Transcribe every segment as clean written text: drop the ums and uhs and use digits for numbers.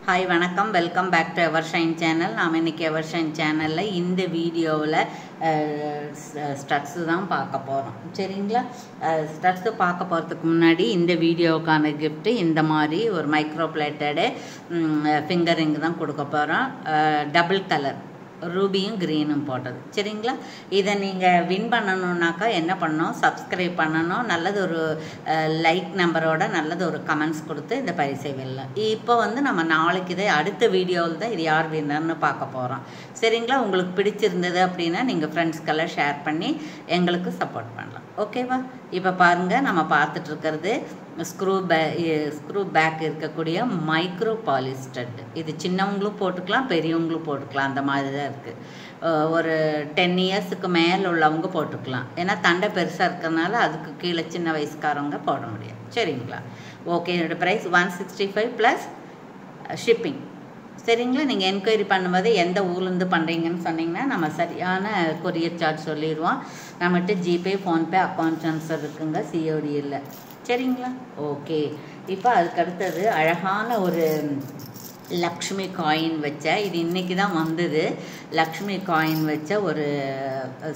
Hi வணக்கம், welcome back to Evershine channel. நாம் இன்றைக்கி எவர்ஷைன் சேனலில் இந்த வீடியோவில் ஸ்டட்ஸு தான் பார்க்க போகிறோம். சரிங்களா? ஸ்டட்ஸு பார்க்க போகிறதுக்கு முன்னாடி இந்த வீடியோவுக்கான கிஃப்ட்டு இந்த மாதிரி ஒரு மைக்ரோ பிளேட்டடு ஃபிங்கரிங் தான் கொடுக்க போகிறோம். டபுள் கலர் ரூபியும் க்ரீனும் போட்டது. சரிங்களா? இதை நீங்கள் வின் பண்ணணுன்னாக்கா என்ன பண்ணணும்? சப்ஸ்கிரைப் பண்ணணும், நல்லது ஒரு லைக் நம்பரோட நல்லது ஒரு கமெண்ட்ஸ் கொடுத்து இந்த பரிசை வெல்லலாம். இப்போ நம்ம நாளைக்கு இதை அடுத்த வீடியோவில் தான் இது யார் வின்னர்னு பார்க்க போகிறோம். சரிங்களா? உங்களுக்கு பிடிச்சிருந்தது அப்படின்னா நீங்கள் ஃப்ரெண்ட்ஸ்க்கெல்லாம் ஷேர் பண்ணி எங்களுக்கு சப்போர்ட் பண்ணலாம். ஓகேவா? இப்போ பாருங்கள், நம்ம பார்த்துட்ருக்கிறது ஸ்க்ரூ பேக் இருக்கக்கூடிய மைக்ரோ பாலிஷ் ஸ்டட். இது சின்னவங்களும் போட்டுக்கலாம், பெரியவங்களும் போட்டுக்கலாம். அந்த மாதிரி தான் இருக்குது. ஒரு 10 இயர்ஸுக்கு மேலே உள்ளவங்க போட்டுக்கலாம். ஏன்னா தண்டை பெருசாக இருக்கிறதுனால அதுக்கு கீழே சின்ன வயசுக்காரவங்க போட முடியாது. சரிங்களா? ஓகே. என்னோடய ப்ரைஸ் 165 ப்ளஸ் ஷிப்பிங். சரிங்களா? நீங்கள் என்கொயரி பண்ணும்போது எந்த ஊர்லேருந்து பண்ணுறீங்கன்னு சொன்னீங்கன்னா நம்ம சரியான கொரியர் சார்ஜ் சொல்லிடுவோம். நம்மகிட்ட ஜிபே, ஃபோன்பே, அக்கௌண்ட் ட்ரான்ஸ்ஃபர் இருக்குங்க, சிஓடி இல்லை. சரிங்களா? ஓகே. இப்போ அதுக்கு அடுத்தது அழகான ஒரு லக்ஷ்மி காயின் வச்ச, இது இன்றைக்கி தான் வந்தது, லக்ஷ்மி காயின் வச்ச ஒரு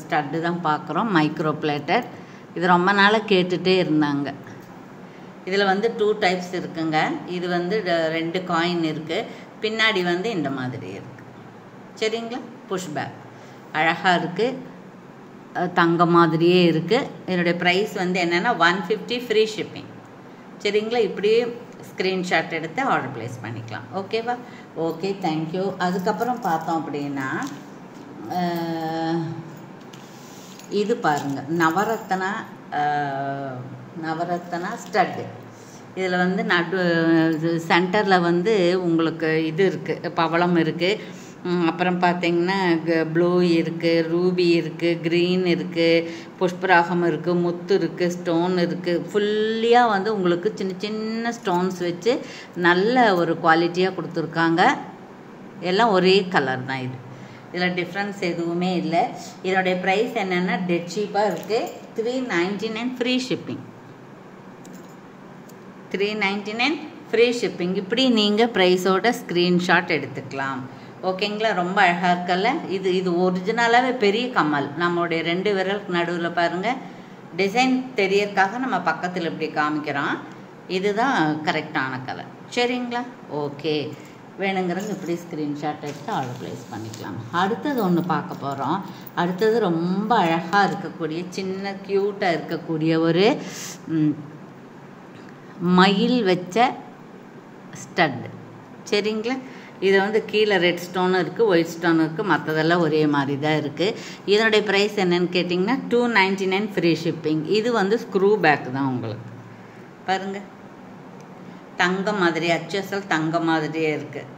ஸ்டட்டு தான் பார்க்குறோம். Micro plated. இது ரொம்ப நாளாக கேட்டுகிட்டே இருந்தாங்க. இதில் 2 டைப்ஸ் இருக்குங்க. இது 2 காயின் இருக்குது. பின்னாடி இந்த மாதிரி இருக்குது. சரிங்களா? புஷ் பேக் அழகாக இருக்குது, தங்க மாதிரியே இருக்குது. என்னுடைய ப்ரைஸ் என்னென்னா 150 ஃப்ரீ ஷிப்பிங். சரிங்களா? இப்படியே ஸ்க்ரீன்ஷாட் எடுத்து ஆர்டர் ப்ளேஸ் பண்ணிக்கலாம். ஓகேவா? Okay, thank you. அதுக்கப்புறம் பார்த்தோம் அப்படின்னா இது பாருங்கள், நவரத்னா ஸ்டட்டு. இதில் நடு சென்டரில் உங்களுக்கு இது இருக்குது, பவளம் இருக்குது. அப்புறம் பார்த்திங்கன்னா ப்ளூ இருக்குது, ரூபி இருக்குது, க்ரீன் இருக்குது, புஷ்பராகம் இருக்குது, முத்து இருக்குது, ஸ்டோன் இருக்குது. ஃபுல்லியாக உங்களுக்கு சின்ன சின்ன ஸ்டோன்ஸ் வச்சு நல்ல ஒரு குவாலிட்டியாக கொடுத்துருக்காங்க. எல்லாம் ஒரே கலர் தான். இதில் டிஃப்ரென்ஸ் எதுவுமே இல்லை. இதனுடைய ப்ரைஸ் என்னென்னா டெட் சீப்பாக இருக்குது. 399 ஃப்ரீ ஷிப்பிங். 399 free shipping. இப்படி நீங்கள் ப்ரைஸோட ஸ்க்ரீன்ஷாட் எடுத்துக்கலாம். ஓகேங்களா? ரொம்ப அழகாக இருக்கல்ல? இது ஒரிஜினலாகவே பெரிய கம்மல். நம்மளுடைய 2 விரலுக்கு நடுவில் பாருங்கள், டிசைன் தெரியறதுக்காக நம்ம பக்கத்தில் இப்படி காமிக்கிறோம். இதுதான் கரெக்டான கலர். சரிங்களா? ஓகே. வேணுங்கிறவங்க இப்படி ஸ்க்ரீன்ஷாட் எடுத்து ஆர்டர் ப்ளேஸ் பண்ணிக்கலாம். அடுத்தது ஒன்று பார்க்க போகிறோம். அடுத்தது ரொம்ப அழகாக இருக்கக்கூடிய, சின்ன க்யூட்டாக இருக்கக்கூடிய ஒரு மயில் வச்ச ஸ்டட். சரிங்களா? இது கீழே ரெட் ஸ்டோனும் இருக்குது, ஒயிட் ஸ்டோனும் இருக்குது, மற்றதெல்லாம் ஒரே மாதிரி தான் இருக்குது. இதனுடைய ப்ரைஸ் என்னென்னு கேட்டிங்கன்னா 299 ஃப்ரீ ஷிப்பிங். இது ஸ்க்ரூ பேக் தான். உங்களுக்கு பாருங்கள், தங்கம் மாதிரி, HSL தங்கம் மாதிரியே இருக்குது.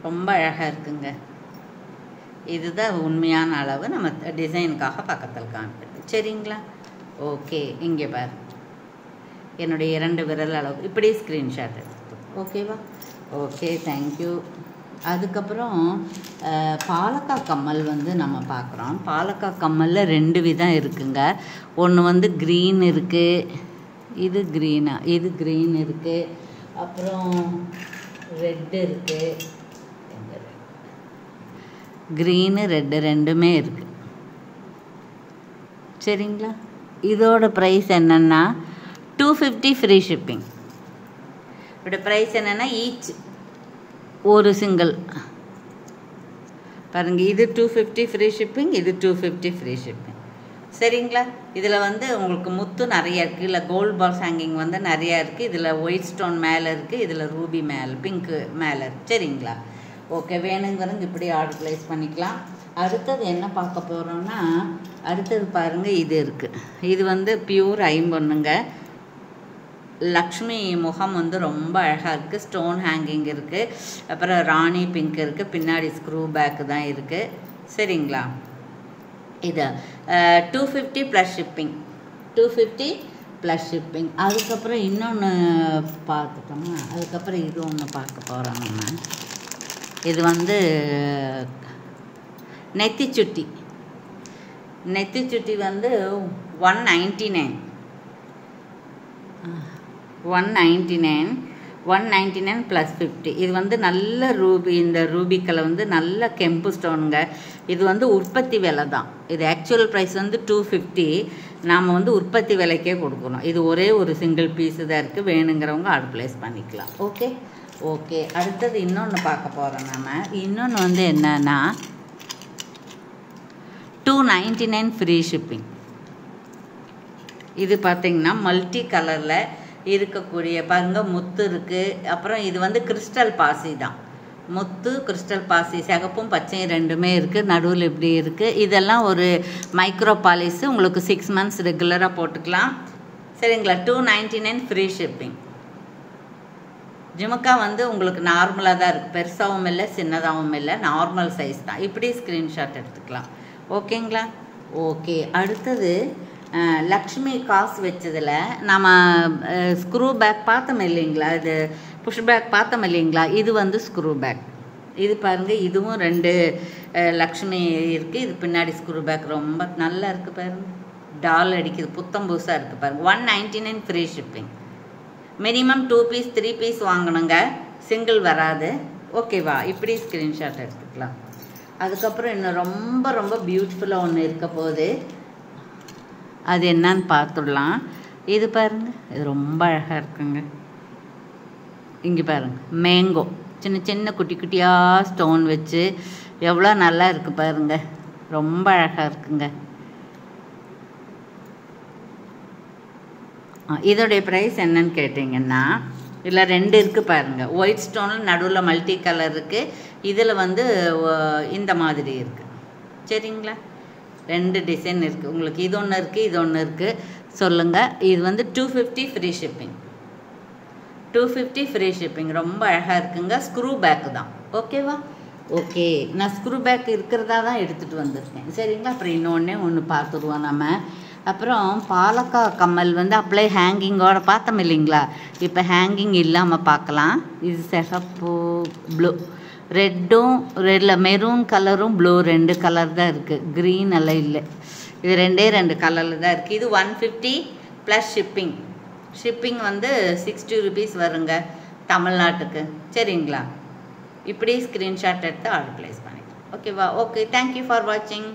ரொம்ப அழகாக இருக்குங்க. இதுதான் உண்மையான அளவு. நம்ம டிசைனுக்காக பக்கத்தில் காமிக்கிறோம். சரிங்களா? ஓகே. இங்கே பாரு, என்னுடைய 2 விரல் அளவு இப்படி ஸ்க்ரீன்ஷாட் எடுத்து. ஓகேவா? Okay, thank you. அதுக்கப்புறம் பாலக்காய் கம்மல் நம்ம பார்க்குறோம். பாலக்காய் கம்மலில் 2 விதம் இருக்குங்க. ஒன்று க்ரீன் இருக்குது, இது க்ரீனா, இது க்ரீன் இருக்குது. அப்புறம் ரெட்டு இருக்குது. க்ரீனு ரெட்டு ரெண்டுமே இருக்குது. சரிங்களா? இதோட ப்ரைஸ் என்னென்னா 250 ஃப்ரீ ஷிப்பிங். இதோட ப்ரைஸ் என்னென்னா ஈச் ஒரு சிங்கிள் பாருங்கள். இது 250 ஃப்ரீ ஷிப்பிங், இது 250 ஃப்ரீ ஷிப்பிங். சரிங்களா? இதில் உங்களுக்கு முத்து நிறைய இருக்குது. இல்லை கோல்ட் பால்ஸ் ஹேங்கிங் நிறையா இருக்குது. இதில் ஒயிட் ஸ்டோன் மேலே இருக்குது, இதில் ரூபி மேலே, பிங்க்கு மேலே இருக்குது. சரிங்களா? ஓகே. வேணுங்கிறவங்க இப்படி ஆர்டர் ப்ளேஸ் பண்ணிக்கலாம். அடுத்தது என்ன பார்க்க போகிறோன்னா, அடுத்தது பாருங்கள், இது இருக்குது. இது பியூர் ஐம்பொன்னுங்க. லக்ஷ்மி முகம் ரொம்ப அழகாக இருக்குது. ஸ்டோன் ஹேங்கிங் இருக்குது. அப்புறம் ராணி பிங்க் இருக்குது. பின்னாடி ஸ்க்ரூ பேக்கு தான் இருக்குது. சரிங்களா? இது 250 ப்ளஸ் ஷிப்பிங். 250 plus shipping. அதுக்கப்புறம் இன்னொன்று பார்த்துட்டோமா? அதுக்கப்புறம் இது ஒன்று பார்க்க போகிறோம் நம்ம. இது நெத்திச்சுட்டி. நெத்திச்சுட்டி 199. 199 199 + 50. இது வந்து நல்ல ரூபி, இந்த ரூபி கலர் வந்து நல்ல கெம்பு ஸ்டோனுங்க. இது வந்து உற்பத்தி விலை தான். இது ஆக்சுவல் ப்ரைஸ் வந்து 250. நாம் வந்து உற்பத்தி விலைக்கே கொடுக்கணும். இது ஒரே ஒரு சிங்கிள் பீஸு தான் இருக்குது. வேணுங்கிறவங்க ஆர்டர் ப்ளேஸ் பண்ணிக்கலாம். Okay okay. அடுத்தது இன்னொன்று பார்க்க போகிறோம். நம்ம இன்னொன்று வந்து என்னன்னா 299 ஃப்ரீ ஷிப்பிங். இது பார்த்திங்கன்னா மல்டி கலரில் இருக்கக்கூடிய பாருங்க, முத்து இருக்குது. அப்புறம் இது வந்து கிறிஸ்டல் பாசி தான். முத்து கிறிஸ்டல் பாசி, சிகப்பும் பச்சையும் ரெண்டுமே இருக்குது. நடுவில் இப்படி இருக்குது. இதெல்லாம் ஒரு மைக்ரோ பாலிஸு. உங்களுக்கு 6 months ரெகுலராக போட்டுக்கலாம். சரிங்களா? 299 ஃப்ரீ ஷிப்பிங். ஜிமுக்கா வந்து உங்களுக்கு நார்மலாக தான் இருக்குது. பெருசாகவும் இல்லை சின்னதாகவும் இல்லை, நார்மல் சைஸ் தான். இப்படி ஸ்க்ரீன்ஷாட் எடுத்துக்கலாம். ஓகேங்களா? ஓகே. அடுத்தது லக்ஷ்மி காசு வச்சதில் நம்ம ஸ்க்ரூ பேக் பார்த்தோம் இல்லைங்களா? இது புஷ் பேக் பார்த்தோம் இல்லைங்களா? இது வந்து ஸ்க்ரூ பேக். இது பாருங்கள், இதுவும் 2 லக்ஷ்மி இருக்குது. இது பின்னாடி ஸ்க்ரூ பேக் ரொம்ப நல்லா இருக்குது பாருங்கள். டால் அடிக்குது, புத்தம் புதுசாக இருக்குது பாருங்கள். 199 free shipping. Minimum 2 piece 3 piece வாங்கணுங்க, சிங்கிள் வராது. ஓகேவா? இப்படி ஸ்க்ரீன்ஷாட் எடுத்துக்கலாம். அதுக்கப்புறம் இன்னும் ரொம்ப ரொம்ப பியூட்டிஃபுல்லாக ஒன்று இருக்க போகுது. அது என்னன்னு பார்த்துடலாம். இது பாருங்கள், இது ரொம்ப அழகாக இருக்குங்க. இங்கே பாருங்கள், மேங்கோ சின்ன சின்ன குட்டி குட்டியாக ஸ்டோன் வச்சு எவ்வளோ நல்லா இருக்குது பாருங்கள். ரொம்ப அழகாக இருக்குங்க. இதோடைய ப்ரைஸ் என்னன்னு கேட்டிங்கன்னா, இதில் 2 இருக்குது பாருங்கள். ஒயிட் ஸ்டோனில் நடுவில் மல்டி கலர் இருக்குது. இதில் வந்து இந்த மாதிரி இருக்குது. சரிங்களா? 2 டிசைன் இருக்குது உங்களுக்கு. இது ஒன்று இருக்குது, இது ஒன்று இருக்குது. சொல்லுங்கள். இது வந்து 250 ஃப்ரீ ஷிப்பிங். 250 free shipping. ரொம்ப அழகாக இருக்குங்க. ஸ்க்ரூ பேக்கு தான். ஓகேவா? ஓகே. நான் ஸ்க்ரூ பேக் இருக்கிறதா தான் எடுத்துகிட்டு வந்திருக்கேன். சரிங்களா? அப்புறம் ஒன்று பார்த்துருவோம் நம்ம. அப்புறம் பாலக்கா கம்மல் வந்து அப்படியே ஹேங்கிங்கோட பார்த்தோம் இல்லைங்களா? இப்போ ஹேங்கிங் இல்லாமல் பார்க்கலாம். இது சிகப்பு ப்ளூ, ரெட்டில் மெரூன் கலரும் ப்ளூ 2 கலர் தான் இருக்குது. க்ரீன் எல்லாம் இல்லை. இது 2 கலரில் தான் இருக்குது. இது 150 + ஷிப்பிங். ஷிப்பிங் வந்து 60 rupees வருங்க தமிழ்நாட்டுக்கு. சரிங்களா? இப்படி ஸ்க்ரீன்ஷாட் எடுத்து ஆர்டர் ப்ளேஸ் பண்ணிக்கலாம். ஓகேவா? ஓகே. தேங்க்யூ ஃபார் வாட்சிங்.